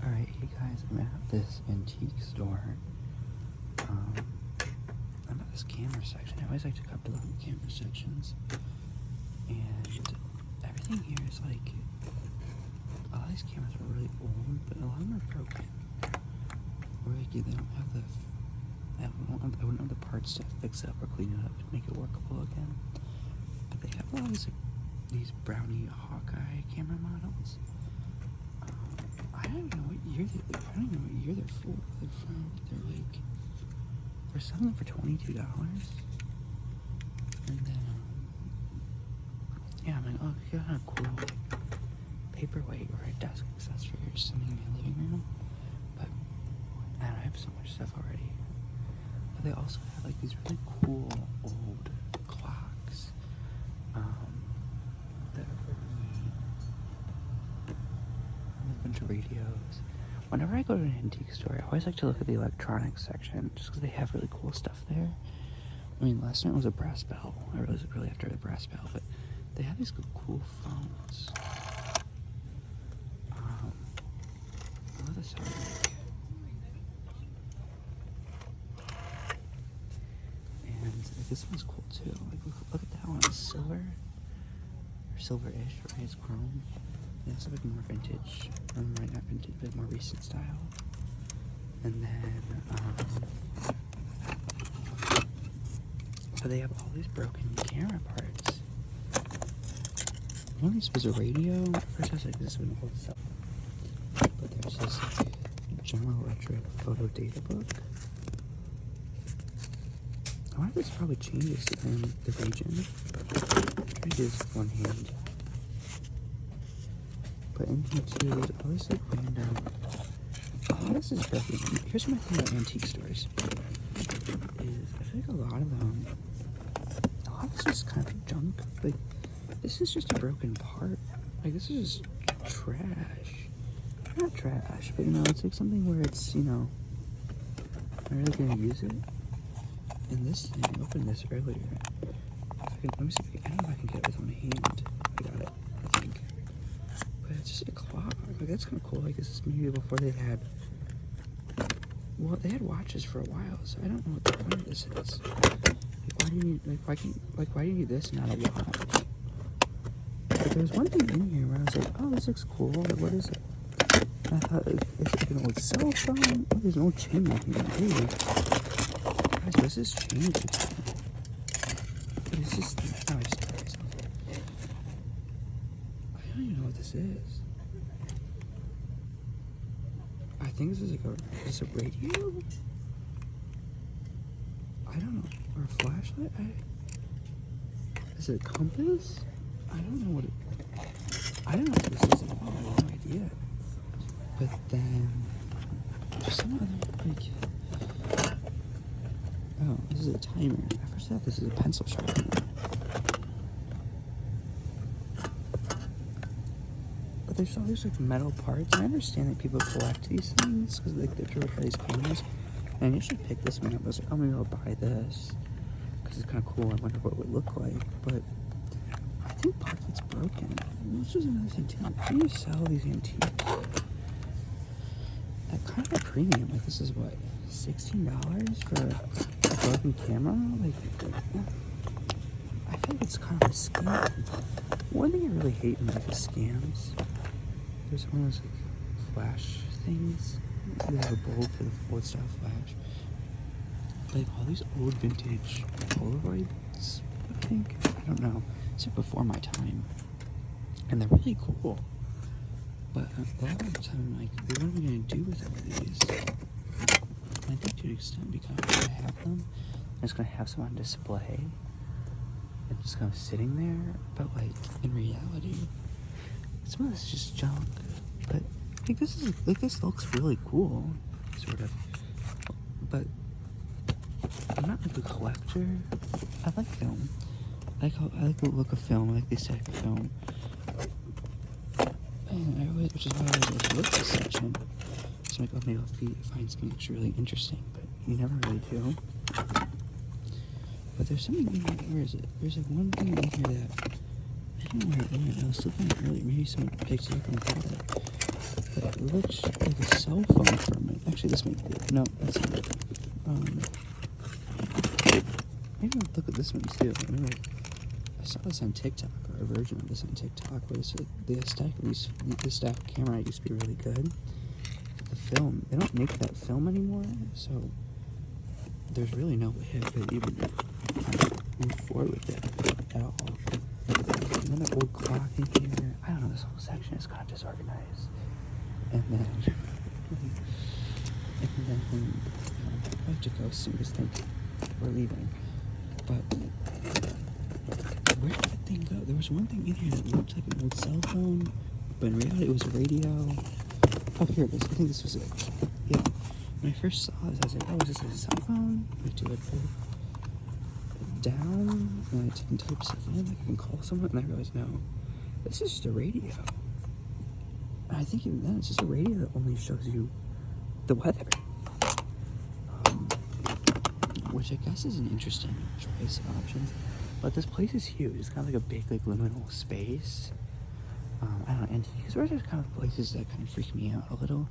Alright, hey guys, I'm at this antique store. I'm at this camera section. I always like to come to the camera sections. And everything here is like, a lot of these cameras are really old, but a lot of them are broken. Or like, they don't have the, I wouldn't have the parts to fix it up or clean it up to make it workable again. But they have a lot of these brownie Hawkeye camera models. I don't even know what year they're from. They're selling them for $22. And then, yeah, I'm like, oh, you got a cool paperweight or a desk accessory or something in my living room. But I don't know, I have so much stuff already. But they also have like these really cool old clocks. That are really, a bunch of radios. Whenever I go to an antique store, I always like to look at the electronics section, just because they have really cool stuff there. I mean, last night was a brass bell. I was really after the brass bell, but they have these cool phones. I love the sound like. And like, this one's cool too. Like, look at that one. It's silver, or silver-ish, right? It's chrome. Yeah, it's like more vintage, or not vintage, but more recent style. And then, but they have all these broken camera parts. One of these was a radio. First I was like, this is an old stuff. But there's this like, General Electric photo data book. I wonder if this probably changes depending on the region. I'm trying to do this with one hand. But in here too, there's always like random. Oh, this is broken. Here's my thing about antique stores. Is I feel like a lot of this is kind of junk. Like, this is just a broken part. Like, this is just trash. Not trash, but you know, it's like something where it's, you know, am I really gonna use it? And this thing, I opened this earlier. Let me see if I don't know if I can get it with one hand. I got it, I think. But it's just a clock. Like, that's kind of cool. Like, this is maybe before they had, well, they had watches for a while, so I don't know what the point of this is. Like, why do you need, why do you need this and not a watch? But there was one thing in here where I was like, oh, this looks cool. Like, what is it? And I thought, it's like an old cell phone. Oh, there's an old chain here. Hey. Guys, this is changed. But it's just, oh, I just got myself. I don't even know what this is. I think this is like is it a radio? I don't know. Or a flashlight? Is it a compass? I don't know what this is at all. I have no idea. But then, there's some other, like, oh, this is a timer. I first thought this is a pencil sharpener. But there's all these, like, metal parts. I understand that people collect these things, because, like, they're driven by these cameras. And I usually pick this one up. I was like, oh, maybe I'll buy this, because it's kind of cool. I wonder what it would look like. But I think part of it's broken. This is another thing, too. How do you sell these antiques at kind of a premium? Like, this is what, $16 for a broken camera? Like, I feel like it's kind of a scam. One thing I really hate in life is scams. There's one of those like flash things. They have a bulb for the old style flash. Like all these old vintage Polaroids, I think. I don't know. It's like before my time. And they're really cool. But a lot of the time, like, what am I going to do with all of these? And I think to an extent, because I have them, I'm just going to have some on display. And just kind of sitting there. But, like, in reality, some of this is just junk. But, like, this looks really cool, sort of. But I'm not, like, a collector. I like film. I like the look of film. I like the aesthetic of film. And which is why I always look at this section. So I'm like, oh, maybe I'll find something that's really interesting, but you never really do. But there's something in here. Where is it? There's like one thing in here that I don't know where it went. I was looking at it earlier. Maybe someone picked it up and bought it. But it looks like a cell phone for a minute. Actually, this might be it. No, that's not it. Maybe I'll look at this one too. I saw this on TikTok, or a version of this on TikTok, where the aesthetic of this style camera used to be really good. But the film, they don't make that film anymore, so there's really no way I could even kind of move forward with it at all. Another old clock in here. I don't know, this whole section is kind of disorganized. And then I have to go soon because I think we're leaving. But where did that thing go? There was one thing in here that looked like an old cell phone, but in reality it was a radio. Oh, here it is. I think this was it. Yeah. When I first saw this, I was like, oh, is this a cell phone? I do it down, and I can type stuff in, like I can call someone, and I realized, no, this is just a radio. And I think even then, it's just a radio that only shows you the weather. Which I guess is an interesting choice of options. But this place is huge. It's kind of like a big, like, liminal space. I don't know, antique stores are kind of places that kind of freak me out a little.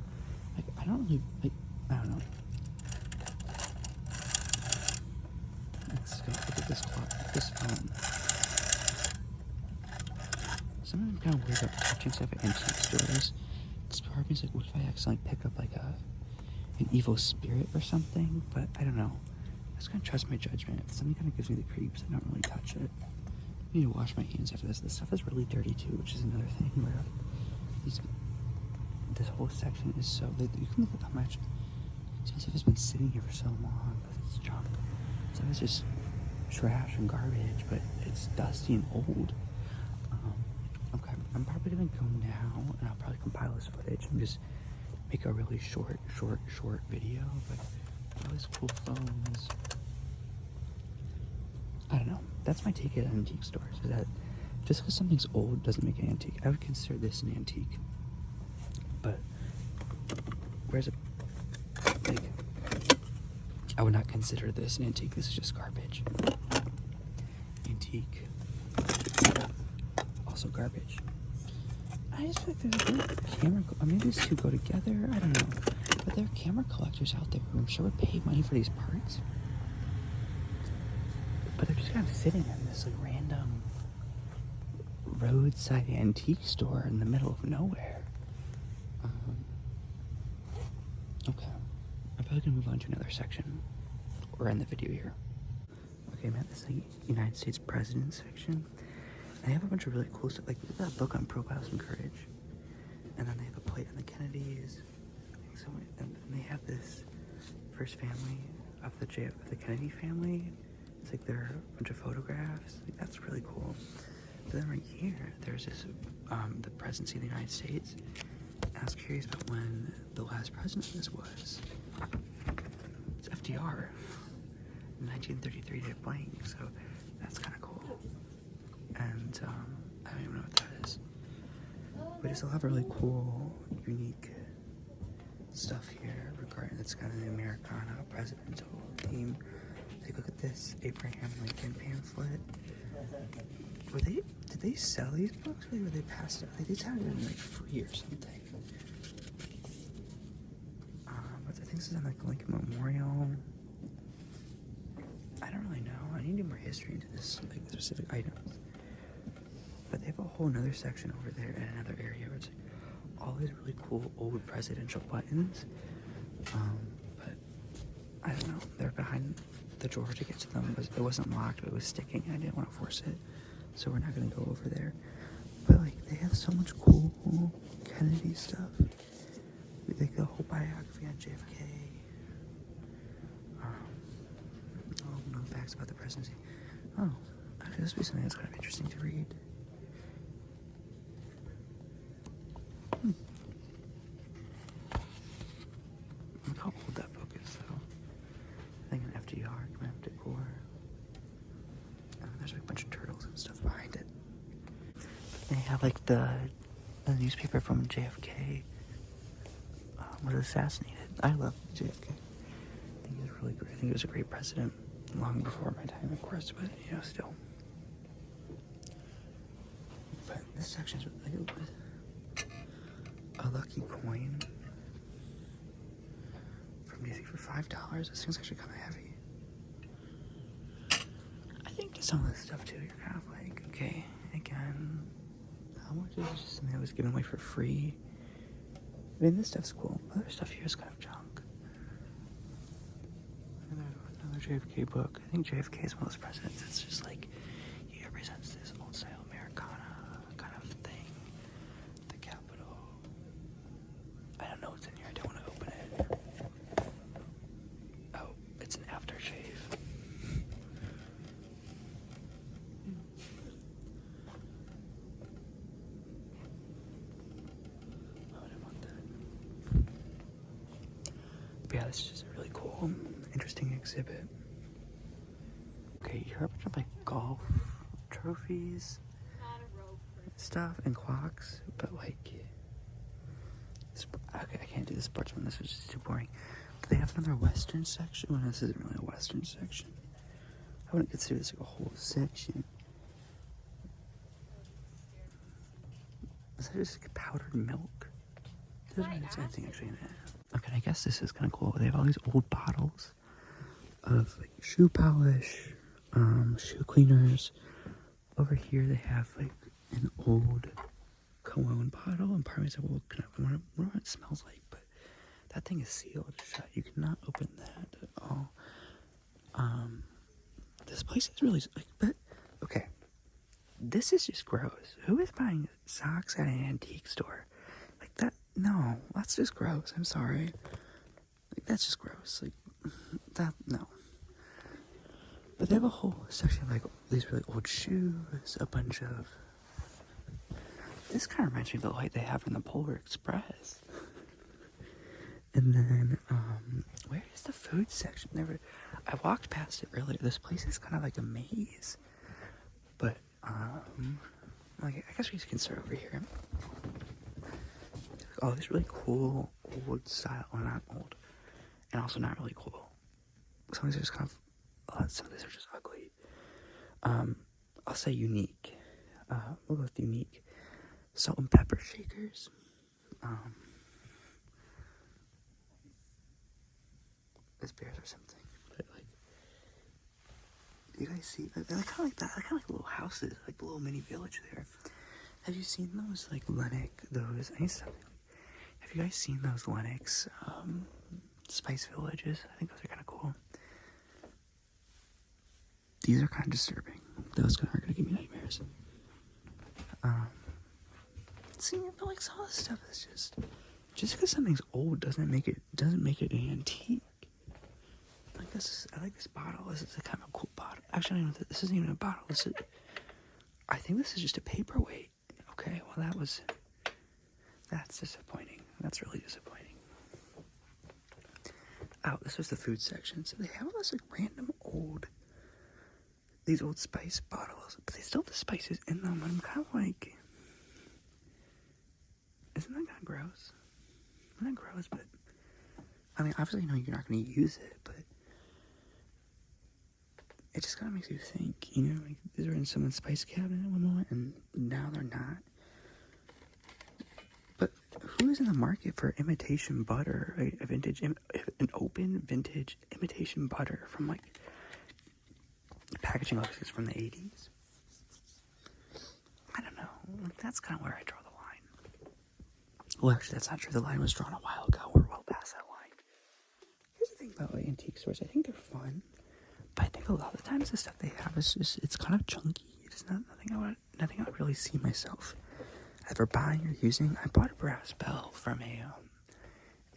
Like, I don't really, like, I don't know. Let's go look at this clock, this phone. Sometimes I'm kind of worried about touching stuff at antique stores. This part of me is like, what if I accidentally pick up, like, an evil spirit or something? But I don't know. I just kind of trust my judgment. If something kind of gives me the creeps, I don't really touch it. I need to wash my hands after this. This stuff is really dirty too, which is another thing where this whole section is so... You can look at how much stuff has been sitting here for so long, but it's junk. So it's just trash and garbage, but it's dusty and old. Okay, I'm probably gonna go now, and I'll probably compile this footage and just make a really short video. But all these cool phones. I don't know. That's my take at antique stores. Is that just because something's old doesn't make it antique. I would consider this an antique. But where's it? Like, I would not consider this an antique. This is just garbage. Antique. Also garbage. I just feel like there's a good camera. Maybe these two go together. I don't know. But there are camera collectors out there who I'm sure would pay money for these parts. But they're just kind of sitting in this like random roadside antique store in the middle of nowhere. Okay. I'm probably gonna move on to another section or end the video here. Okay, I'm at this like United States President section. And they have a bunch of really cool stuff. Like that book on profiles and courage. And then they have a plate on the Kennedys. And they have this first family of the Kennedy family. It's like there are a bunch of photographs. Like, that's really cool. But then right here, there's this, the presidency of the United States. And I was curious about when the last president of this was. It's FDR. In 1933 day blank, so that's kind of cool. And I don't even know what that is. But it's a lot of really cool, unique stuff here regarding that's kind of the Americana presidential theme. Take a look at this Abraham Lincoln pamphlet. Did they sell these books or were they passed out? Like they had it in like free or something. But I think this is on like Lincoln Memorial. I don't really know. I need to do more history into this like specific items. But they have a whole another section over there in another area where it's like all these really cool old presidential buttons. But I don't know. They're behind the drawer to get to them. It wasn't locked, but it was sticking. I didn't want to force it, so we're not gonna go over there. But like they have so much cool Kennedy stuff. Like the whole biography on JFK. No facts about the presidency. Oh, actually, this would be something that's kind of interesting to read. Look how old that book is, though. I think an FDR, command decor. There's like a bunch of turtles and stuff behind it. They have like the newspaper from JFK was assassinated. I love JFK. I think he was really great. I think he was a great president. Long before my time, of course, but you know, still. But this section is really good. Oh, a lucky coin from DC for $5. This thing's actually kind of heavy. I think to some of this stuff too, you're kind of like, okay, again, how much is just something that was given away for free? I mean, this stuff's cool. Other stuff here is kind of junk. Another JFK book. I think JFK is one of those presidents. It's just like, he represents this old style Americana kind of thing. The Capitol. I don't know what's in here. I don't want to open it. Oh, it's an aftershave. Why would I want that? But yeah, this is just a really cool, interesting exhibit. Okay, here are a bunch of like golf trophies, stuff, and clocks, but like, okay, I can't do the sports one. This is just too boring. Do they have another Western section? Well, this isn't really a Western section. I wouldn't consider this like a whole section. Is that just like powdered milk? There's anything actually in it. Okay, I guess this is kind of cool. They have all these old bottles of like shoe polish, shoe cleaners. Over here they have like an old cologne bottle, and part of me said, well, I wonder what it smells like, but that thing is sealed shut. You cannot open that at all. This place is really like, but okay, this is just gross. Who is buying socks at an antique store like that? No, that's just gross. I'm sorry. Like, that's just gross. Like, that, no. But they have a whole section of, like, these really old shoes, a bunch of... This kind of reminds me of the light they have in the Polar Express. And then, where is the food section? I walked past it earlier. This place is kind of like a maze. But, like, I guess we can start over here. Oh, this really cool old style. Well, not old. And also not really cool. Some of these are just kind of... some of these are just ugly. I'll say unique. We'll go with unique. Salt and pepper shakers. This bears or something. But like, you guys see? They're kind of like that. They're kind of like little houses, like the little mini village there. Have you seen those like Lennox? Those I need to stop. Have you guys seen those Lennox spice villages? I think those are kind of cool. These are kind of disturbing. Those are going to give me nightmares. See, I feel like some of this stuff is just because something's old doesn't make it an antique. Like this, I like this bottle. This is a kind of cool bottle. Actually, I don't know, this isn't even a bottle. I think this is just a paperweight. Okay, well that's disappointing. That's really disappointing. Oh, this was the food section. So they have all this like random these old spice bottles, but they still have the spices in them. I'm kind of like, isn't that kind of gross? Not gross, but I mean, obviously, you know you're not going to use it, but it just kind of makes you think, you know, like these were in someone's spice cabinet at one moment, and now they're not. But who is in the market for imitation butter, right? An open vintage imitation butter from like packaging like this from the 80s? I don't know. That's kind of where I draw the line. Well, actually, that's not true. The line was drawn a while ago. We're well past that line. Here's the thing about like, antique stores. I think they're fun, but I think a lot of the times the stuff they have is just, it's kind of chunky. It's not nothing I would really see myself ever buying or using. I bought a brass bell from an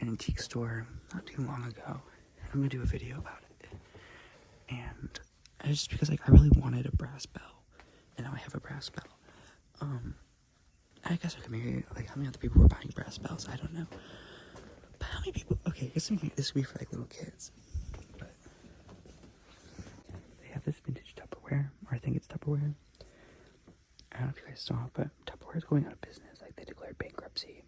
antique store not too long ago. I'm gonna do a video about it, and it's just because like I really wanted a brass bell, and now I have a brass bell. I guess I could maybe like how many other people were buying brass bells? I don't know. But how many people? Okay, I guess this would be for like little kids. But they have this vintage Tupperware, or I think it's Tupperware. I don't know if you guys saw it, but Tupperware is going out of business. Like they declared bankruptcy.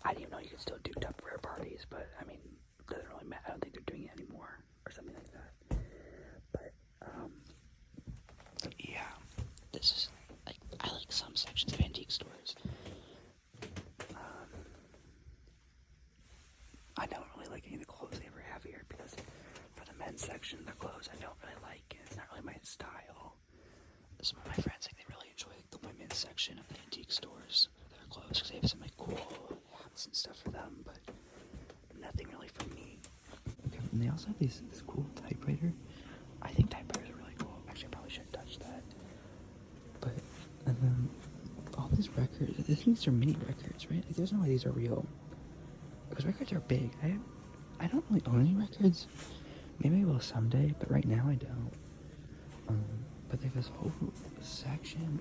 I didn't even know you could still do Tupperware parties, but I mean, it doesn't really matter. I don't think they're doing it anymore, or something like that. But yeah, this is like I like some sections of antique stores. men's section. Their clothes I don't really like. It's not really my style. Some of my friends, like, they really enjoy like the women's section of the antique stores for their clothes because they have some like cool hats and stuff for them, but nothing really for me. Okay, and they also have this cool typewriter. I think typewriters are really cool. Actually, I probably shouldn't touch that. But, and then all these records, I think these are mini records, right? Like, there's no way these are real. Because records are big. I don't really own any records. Maybe I will someday, but right now I don't. But they have this whole section.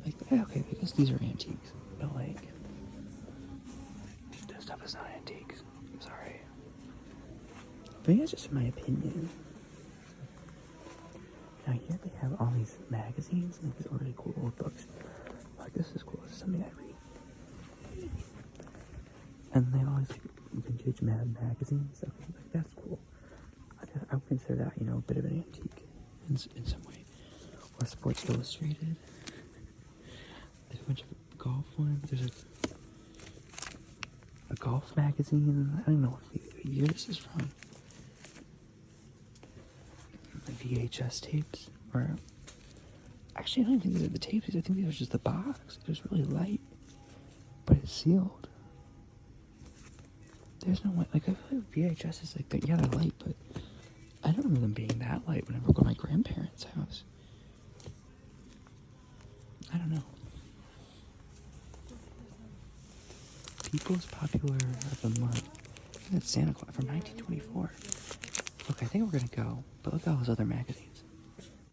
Like, okay, I guess these are antiques. But, like, this stuff is not antiques. I'm sorry. But I think that's just my opinion. Now here they have all these magazines and these really cool old books. Like, this is cool. This is something I read. And they have all these like, vintage magazines. Stuff. Like, that's cool. I would consider that, you know, a bit of an antique in some way. Or Sports Illustrated. There's a bunch of golf ones. There's a golf magazine. I don't know what year this is from. The VHS tapes. Or actually, I don't think these are the tapes. I think these are just the box. It's just really light, but it's sealed. There's no way. Like, I feel like VHS is like, yeah, they're light, but I don't remember them being that light whenever I go to my grandparents' house. I don't know. People's Popular of the Month. That's Santa Claus from 1924. Look, I think we're gonna go, but look at all those other magazines.